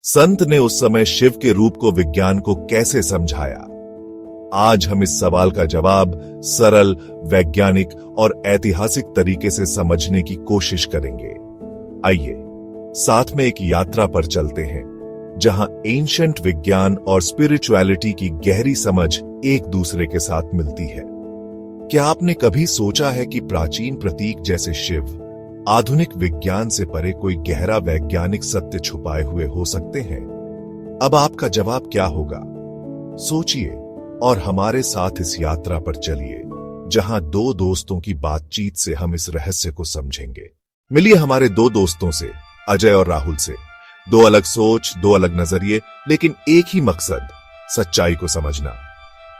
संत ने उस समय शिव के रूप को, विज्ञान को कैसे समझाया? आज हम इस सवाल का जवाब सरल, वैज्ञानिक और ऐतिहासिक तरीके से समझने की कोशिश करेंगे। आइए साथ में एक यात्रा पर चलते हैं जहां एंशिएंट विज्ञान और स्पिरिचुअलिटी की गहरी समझ एक दूसरे के साथ मिलती है। क्या आपने कभी सोचा है कि प्राचीन प्रतीक जैसे शिव आधुनिक विज्ञान से परे कोई गहरा वैज्ञानिक सत्य छुपाए हुए हो सकते हैं? अब आपका जवाब क्या होगा? सोचिए और हमारे साथ इस यात्रा पर चलिए जहां दो दोस्तों की बातचीत से हम इस रहस्य को समझेंगे। मिलिए हमारे दो दोस्तों से, अजय और राहुल से। दो अलग सोच, दो अलग नजरिए, लेकिन एक ही मकसद, सच्चाई को समझना।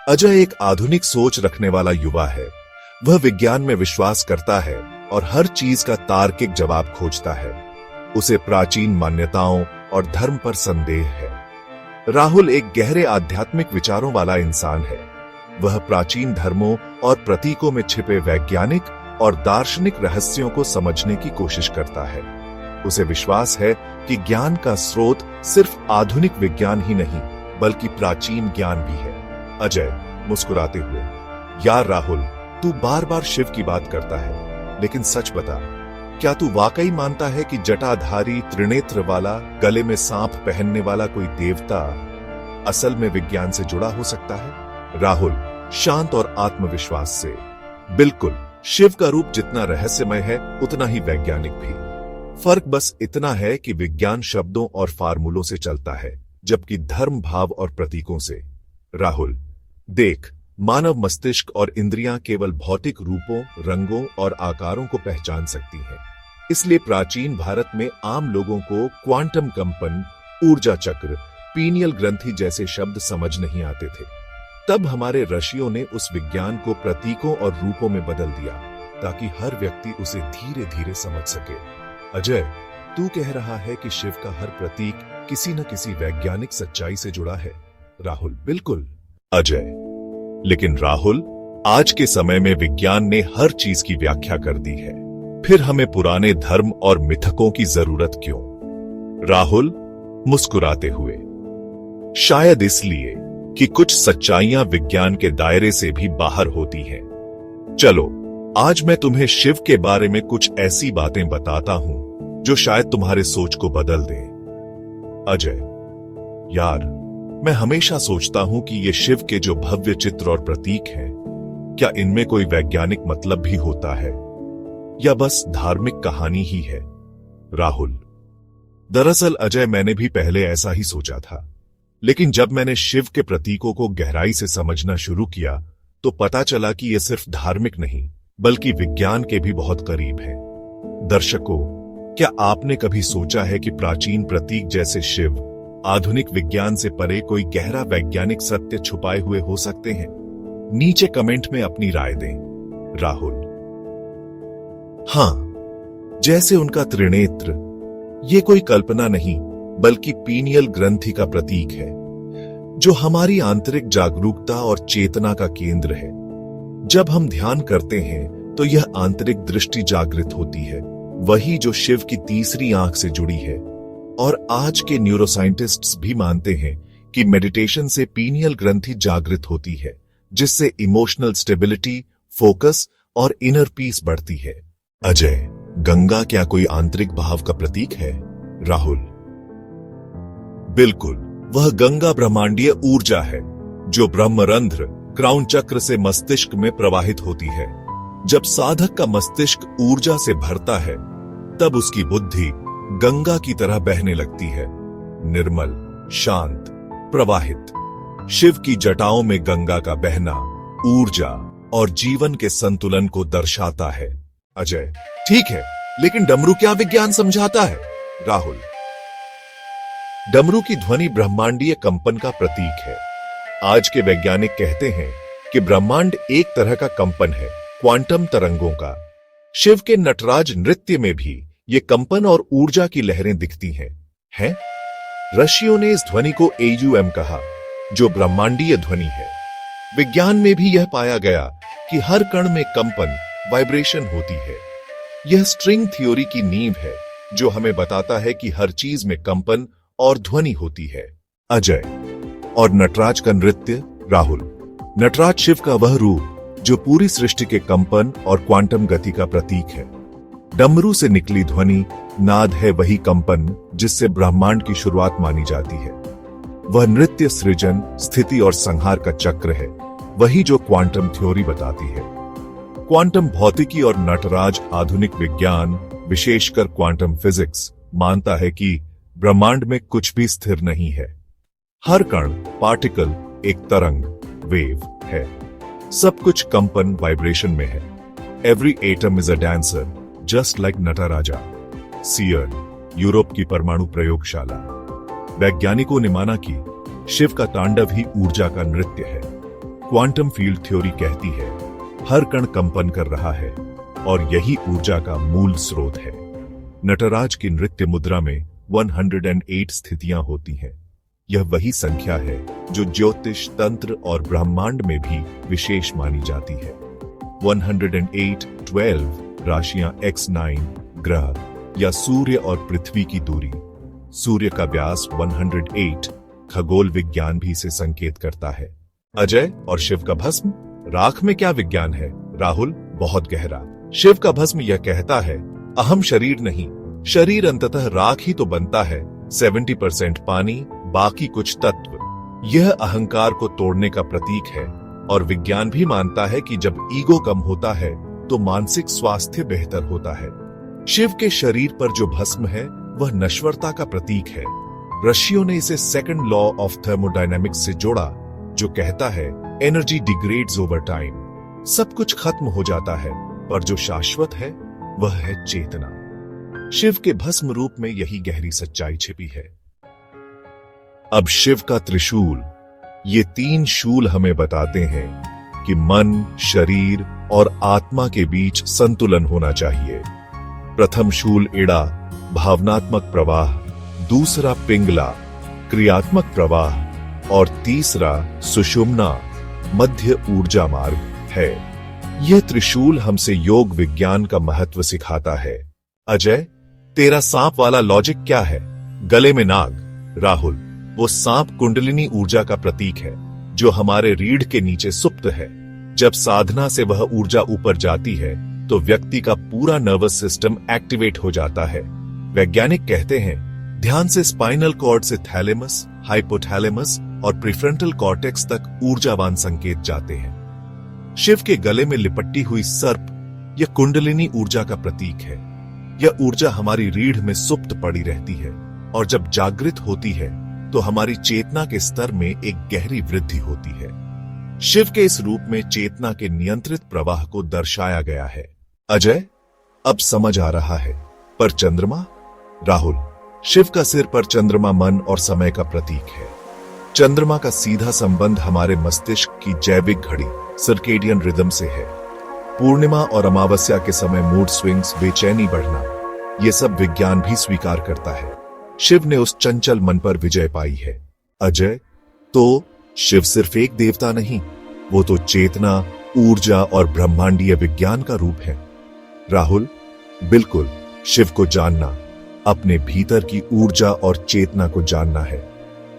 अजय एक आधुनिक सोच रखने वाला युवा है। वह विज्ञान में विश्वास करता है और हर चीज का तार्किक जवाब खोजता है। उसे प्राचीन मान्यताओं और धर्म पर संदेह है। राहुल एक गहरे आध्यात्मिक विचारों वाला इंसान है। वह प्राचीन धर्मों और प्रतीकों में छिपे वैज्ञानिक और दार्शनिक रहस्यों को समझने की कोशिश करता है। उसे विश्वास है कि ज्ञान का स्रोत सिर्फ आधुनिक विज्ञान ही नहीं, बल्कि प्राचीन ज्ञान भी है। अजय मुस्कुराते हुए, यार राहुल, तू बार बार शिव की बात करता है, लेकिन सच बता, क्या तू वाकई मानता है कि जटाधारी, त्रिनेत्र वाला, गले में सांप पहनने वाला कोई देवता असल में विज्ञान से जुड़ा हो सकता है? राहुल शांत और आत्मविश्वास से, बिल्कुल, शिव का रूप जितना रहस्यमय है उतना ही वैज्ञानिक भी। फर्क बस इतना है कि विज्ञान शब्दों और फार्मूलों से चलता है, जबकि धर्म भाव और प्रतीकों से। राहुल देख, मानव मस्तिष्क और इंद्रियां केवल भौतिक रूपों, रंगों और आकारों को पहचान सकती हैं। इसलिए प्राचीन भारत में आम लोगों को क्वांटम कंपन, ऊर्जा चक्र, पीनियल ग्रंथि जैसे शब्द समझ नहीं आते थे। तब हमारे ऋषियों ने उस विज्ञान को प्रतीकों और रूपों में बदल दिया ताकि हर व्यक्ति उसे धीरे धीरे समझ सके। अजय, तू कह रहा है कि शिव का हर प्रतीक किसी न किसी वैज्ञानिक सच्चाई से जुड़ा है? राहुल बिल्कुल। अजय, लेकिन राहुल, आज के समय में विज्ञान ने हर चीज की व्याख्या कर दी है, फिर हमें पुराने धर्म और मिथकों की जरूरत क्यों? राहुल मुस्कुराते हुए, शायद इसलिए कि कुछ सच्चाइयां विज्ञान के दायरे से भी बाहर होती हैं। चलो, आज मैं तुम्हें शिव के बारे में कुछ ऐसी बातें बताता हूं जो शायद तुम्हारे सोच को बदल दें। अजय, यार, मैं हमेशा सोचता हूं कि ये शिव के जो भव्य चित्र और प्रतीक हैं, क्या इनमें कोई वैज्ञानिक मतलब भी होता है या बस धार्मिक कहानी ही है? राहुल, दरअसल अजय, मैंने भी पहले ऐसा ही सोचा था, लेकिन जब मैंने शिव के प्रतीकों को गहराई से समझना शुरू किया तो पता चला कि ये सिर्फ धार्मिक नहीं, बल्कि विज्ञान के भी बहुत करीब है। दर्शकों, क्या आपने कभी सोचा है कि प्राचीन प्रतीक जैसे शिव आधुनिक विज्ञान से परे कोई गहरा वैज्ञानिक सत्य छुपाए हुए हो सकते हैं? नीचे कमेंट में अपनी राय दें। राहुल, हां, जैसे उनका त्रिनेत्र, ये कोई कल्पना नहीं बल्कि पीनियल ग्रंथि का प्रतीक है, जो हमारी आंतरिक जागरूकता और चेतना का केंद्र है। जब हम ध्यान करते हैं तो यह आंतरिक दृष्टि जागृत होती है, वही जो शिव की तीसरी आंख से जुड़ी है। और आज के न्यूरोसाइंटिस्ट्स भी मानते हैं कि मेडिटेशन से पीनियल ग्रंथि जागृत होती है, जिससे इमोशनल स्टेबिलिटी, फोकस और इनर पीस बढ़ती है। अजय, गंगा क्या कोई आंतरिक भाव का प्रतीक है? राहुल, बिल्कुल, वह गंगा ब्रह्मांडीय ऊर्जा है जो ब्रह्मरंध्र, क्राउन चक्र से मस्तिष्क में प्रवाहित होती है। जब साधक का मस्तिष्क ऊर्जा से भरता है, तब उसकी बुद्धि गंगा की तरह बहने लगती है, निर्मल, शांत, प्रवाहित। शिव की जटाओं में गंगा का बहना ऊर्जा और जीवन के संतुलन को दर्शाता है। अजय, ठीक है, लेकिन डमरू क्या विज्ञान समझाता है? राहुल, डमरू की ध्वनि ब्रह्मांडीय कंपन का प्रतीक है। आज के वैज्ञानिक कहते हैं कि ब्रह्मांड एक तरह का कंपन है, क्वांटम तरंगों का। शिव के नटराज नृत्य में भी ये कंपन और ऊर्जा की लहरें दिखती हैं? ऋषियों ने इस ध्वनि को AUM कहा, जो ब्रह्मांडीय ध्वनि है। विज्ञान में भी यह पाया गया कि हर कण में कंपन, वाइब्रेशन होती है। यह स्ट्रिंग थ्योरी की नींव है, जो हमें बताता है कि हर चीज में कंपन और ध्वनि होती है। अजय। और नटराज का नृत्य। राहुल। नटराज शिव का वह रूप जो पूरी सृष्टि के कंपन और क्वांटम गति का प्रतीक है। डमरू से निकली ध्वनि, नाद है वही कंपन जिससे ब्रह्मांड की शुरुआत मानी जाती है। वह नृत्य सृजन, स्थिति और संहार का चक्र है, वही जो क्वांटम थ्योरी बताती है। क्वांटम भौतिकी और नटराज आधुनिक विज्ञान, विशेषकर क्वांटम फिजिक्स, मानता है कि ब्रह्मांड में कुछ भी स्थिर नहीं है। हर कण, पार्टिकल एक तरंग, वेव है। सब कुछ कंपन, वाइब्रेशन में है। Every atom is a dancer, just like Nataraja. CERN, Europe की परमाणु प्रयोगशाला। वैज्ञानिकों ने माना कि शिव का तांडव ही ऊर्जा का नृत्य है। क्वांटम फील्ड थ्योरी कहती है हर कण कंपन कर रहा है और यही ऊर्जा का मूल स्रोत है। नटराज की नृत्य मुद्रा में 108 स्थितियां होती हैं। यह वही संख्या है जो ज्योतिष, तंत्र और ब्रह्मांड में भी विशेष मानी जाती है। 108, 12 राशियां, X9 ग्रह या सूर्य और पृथ्वी की दूरी। सूर्य का व्यास 108, खगोल विज्ञान भी इसे संकेत करता है। अजय और शिव का भस्म। राख में क्या विज्ञान है? राहुल, बहुत गहरा। शिव का भस्म यह कहता है अहम शरीर नहीं, शरीर अंततः राख ही तो बनता है। 70% पानी, बाकी कुछ तत्व। यह अहंकार को तोड़ने का प्रतीक है और विज्ञान भी मानता है कि जब ईगो कम होता है तो मानसिक स्वास्थ्य बेहतर होता है। शिव के शरीर पर जो भस्म है वह नश्वरता का प्रतीक है। ऋषियों ने इसे सेकंड लॉ ऑफ थर्मोडायनेमिक्स से जोड़ा, जो कहता है एनर्जी डिग्रेड्स ओवर टाइम। सब कुछ खत्म हो जाता है पर जो शाश्वत है वह है चेतना। शिव के भस्म रूप में यही गहरी सच्चाई छिपी है। अब शिव का त्रिशूल। ये 3 शूल हमें बताते हैं कि मन, शरीर और आत्मा के बीच संतुलन होना चाहिए। प्रथम शूल इड़ा, भावनात्मक प्रवाह। दूसरा पिंगला, क्रियात्मक प्रवाह। और तीसरा सुषुम्ना, मध्य ऊर्जा मार्ग है। यह त्रिशूल हमसे योग विज्ञान का महत्व सिखाता है। अजय, तेरा सांप वाला लॉजिक क्या है? गले में नाग। राहुल, वो सांप कुंडलिनी ऊर्जा का प्रतीक है जो हमारे रीढ़ के नीचे सुप्त है। जब साधना से वह ऊर्जा ऊपर जाती है तो व्यक्ति का पूरा नर्वस सिस्टम एक्टिवेट हो जाता है। वैज्ञानिक कहते हैं ध्यान से स्पाइनल कॉर्ड से थैलेमस, हाइपोथैलेमस और प्रीफ्रंटल कॉर्टेक्स तक ऊर्जावान संकेत जाते हैं। शिव के गले में लिपटी हुई सर्प यह कुंडलिनी ऊर्जा का प्रतीक है। यह ऊर्जा हमारी रीढ़ में सुप्त पड़ी रहती है और जब जागृत होती है तो हमारी चेतना के स्तर में एक गहरी वृद्धि होती है। शिव के इस रूप में चेतना के नियंत्रित प्रवाह को दर्शाया गया है। अजय, अब समझ आ रहा है। पर चंद्रमा? राहुल, शिव का सिर पर चंद्रमा मन और समय का प्रतीक है। चंद्रमा का सीधा संबंध हमारे मस्तिष्क की जैविक घड़ी, सर्केडियन रिदम से है। पूर्णिमा और अमावस्या के समय मूड स्विंग्स, बेचैनी बढ़ना, यह सब विज्ञान भी स्वीकार करता है। शिव ने उस चंचल मन पर विजय पाई है। अजय, तो शिव सिर्फ एक देवता नहीं, वो तो चेतना, ऊर्जा और ब्रह्मांडीय विज्ञान का रूप है। राहुल, बिल्कुल, शिव को जानना अपने भीतर की ऊर्जा और चेतना को जानना है।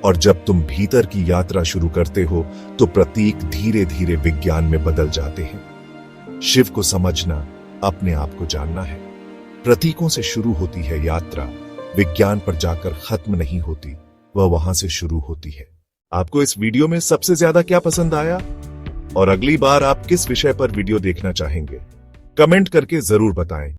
और जब तुम भीतर की यात्रा शुरू करते हो तो प्रतीक धीरे धीरे विज्ञान में बदल जाते हैं। शिव को समझना अपने आप को जानना है। प्रतीकों से शुरू होती है यात्रा, विज्ञान पर जाकर खत्म नहीं होती, वह वहां से शुरू होती है। आपको इस वीडियो में सबसे ज्यादा क्या पसंद आया और अगली बार आप किस विषय पर वीडियो देखना चाहेंगे? कमेंट करके जरूर बताएं।